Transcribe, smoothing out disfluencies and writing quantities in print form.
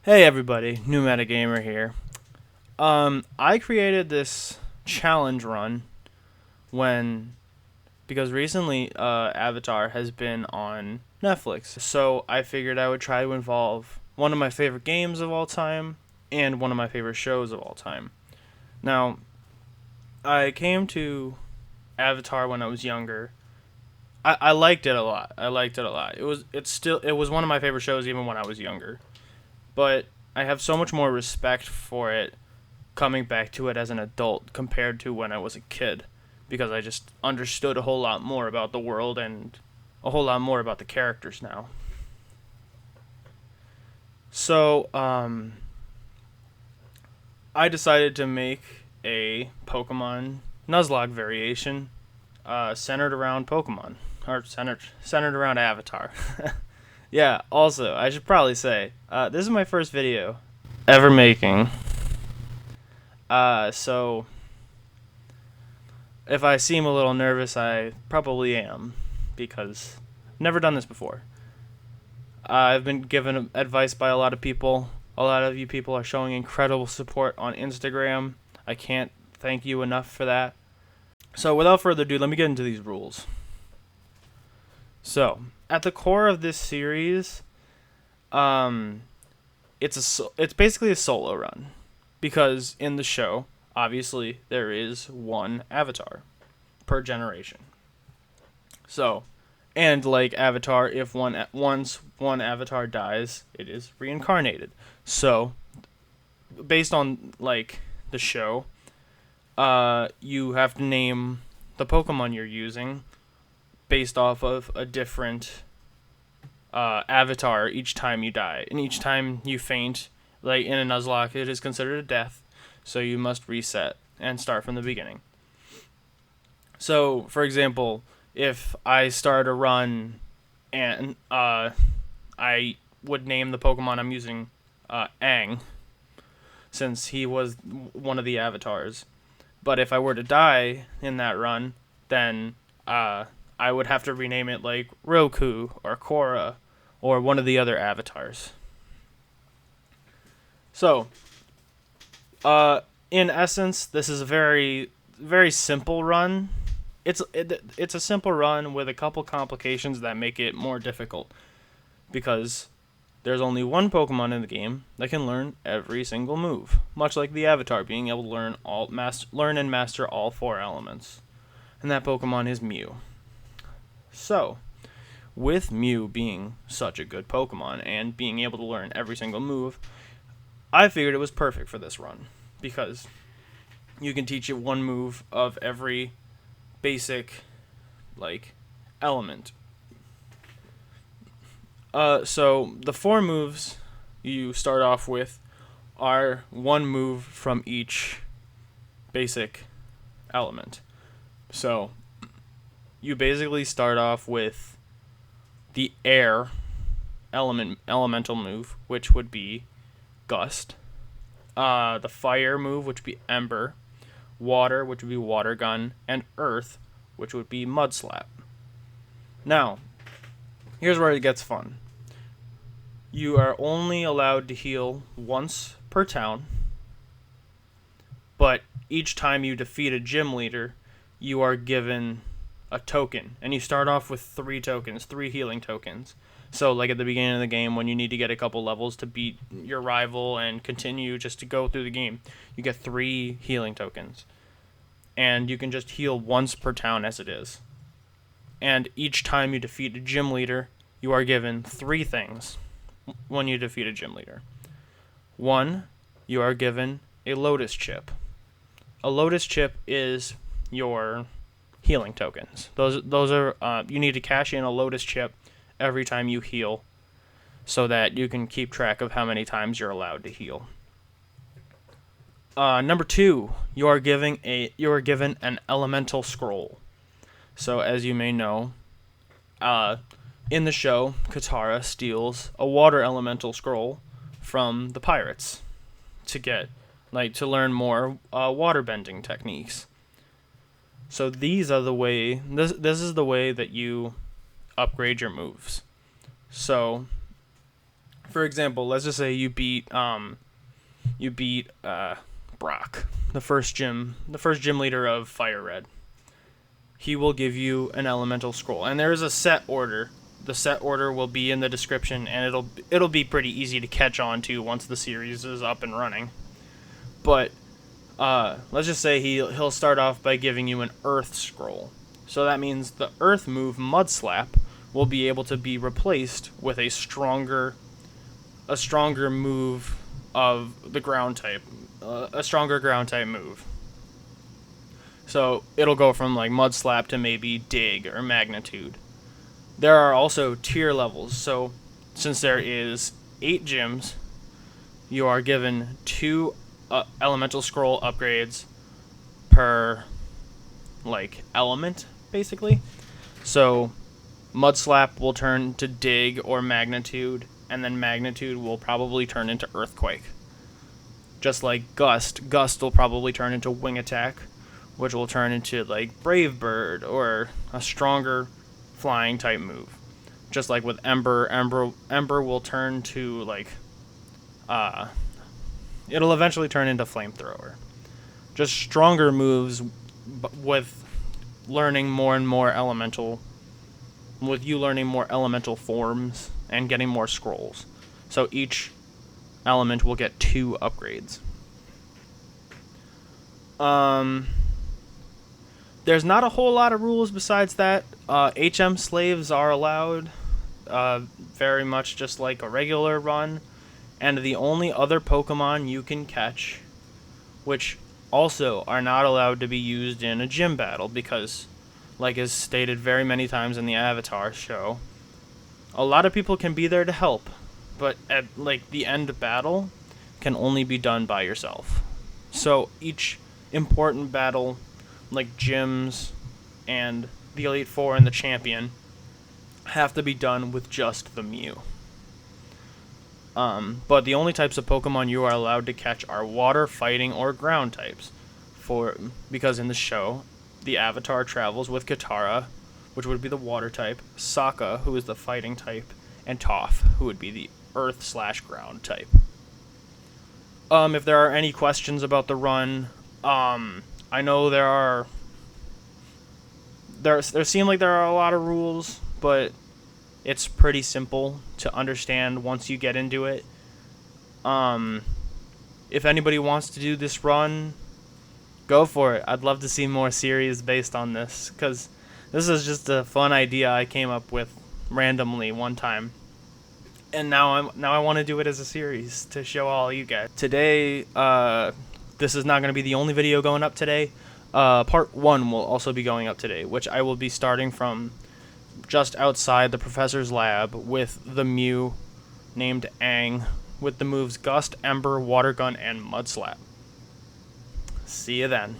Hey everybody, NewMeta Gamer here. I created this challenge run when because recently Avatar has been on Netflix. So I figured I would try to involve one of my favorite games of all time and one of my favorite shows of all time. Now, I came to Avatar when I was younger. I liked it a lot. I liked it a lot. It was one of my favorite shows even when I was younger. But I have so much more respect for it coming back to it as an adult compared to when I was a kid, because I just understood a whole lot more about the world and a whole lot more about the characters now. So, I decided to make a Pokemon Nuzlocke variation centered around Pokemon, or centered around Avatar. Yeah, also, I should probably say, this is my first video ever making. So if I seem a little nervous, I probably am, because I've never done this before. I've been given advice by a lot of people. A lot of you people are showing incredible support on Instagram. I can't thank you enough for that. So without further ado, let me get into these rules. So, at the core of this series, um, it's basically a solo run, because in the show, obviously, there is one avatar per generation. So, and like Avatar, if once one avatar dies, it is reincarnated. So, based on like the show, you have to name the Pokemon you're using based off of a different avatar each time you die, and each time you faint, like in a Nuzlocke, it is considered a death. So you must reset and start from the beginning. So, for example, if I start a run and I would name the Pokemon I'm using Aang, since he was one of the avatars. But if I were to die in that run, then I would have to rename it like Roku or Korra or one of the other avatars. So, in essence, this is a very simple run. It's a simple run with a couple complications that make it more difficult, because there's only one Pokemon in the game that can learn every single move, much like the Avatar being able to learn and master all four elements, and that Pokemon is Mew. So, with Mew being such a good Pokemon and being able to learn every single move, I figured it was perfect for this run, because you can teach it one move of every basic, like, element. So the four moves you start off with are one move from each basic element. So you basically start off with the air elemental move, which would be Gust. The fire move, which would be Ember. Water, which would be Water Gun. And earth, which would be Mud Slap. Now, here's where it gets fun. You are only allowed to heal once per town, but each time you defeat a gym leader, you are given a token, and you start off with 3 healing tokens. So, like at the beginning of the game, when you need to get a couple levels to beat your rival and continue just to go through the game, you get 3 healing tokens. And you can just heal once per town as it is. And each time you defeat a gym leader, you are given 3 things when you defeat a gym leader. 1, you are given a Lotus Chip. A Lotus Chip is your healing tokens. Those are you need to cash in a Lotus Chip every time you heal, so that you can keep track of how many times you're allowed to heal. Number 2, you are given an elemental scroll. So as you may know, in the show, Katara steals a water elemental scroll from the pirates to learn more waterbending techniques. So this is the way that you upgrade your moves. So For example, let's just say you beat Brock, the first gym leader of Fire Red. He will give you an elemental scroll, and there is a set order. The set order will be in the description, and it'll be pretty easy to catch on to once the series is up and running. But let's just say he'll start off by giving you an Earth scroll. So that means the Earth move Mud Slap will be able to be replaced with a stronger move of the ground type, a stronger ground type move. So it'll go from like Mud Slap to maybe Dig or Magnitude. There are also tier levels. So since there is 8 gyms, you are given 2 elemental scroll upgrades per like element, basically. So Mud Slap will turn to Dig or Magnitude, and then Magnitude will probably turn into Earthquake. Just like Gust will probably turn into Wing Attack, which will turn into like Brave Bird or a stronger flying type move. Just like with Ember will turn to like it'll eventually turn into Flamethrower. Just stronger moves with learning more and more elemental, with you learning more elemental forms and getting more scrolls. So each element will get 2 upgrades. There's not a whole lot of rules besides that. HM slaves are allowed, very much just like a regular run. And the only other Pokemon you can catch, which also are not allowed to be used in a gym battle, because, like is stated very many times in the Avatar show, a lot of people can be there to help, but at like the end battle can only be done by yourself. So each important battle, like gyms and the Elite Four and the Champion, have to be done with just the Mew. But the only types of Pokemon you are allowed to catch are water, fighting, or ground types. Because in the show, the Avatar travels with Katara, which would be the water type, Sokka, who is the fighting type, and Toph, who would be the earth/ground type. If there are any questions about the run, I know there seem like there are a lot of rules, but it's pretty simple to understand once you get into it. If anybody wants to do this run, go for it. I'd love to see more series based on this, because this is just a fun idea I came up with randomly one time. And now I want to do it as a series to show all you guys. Today, this is not going to be the only video going up today. Part 1 will also be going up today, which I will be starting from just outside the professor's lab with the Mew named Aang, with the moves Gust, Ember, Water Gun, and Mud Slap. See you then.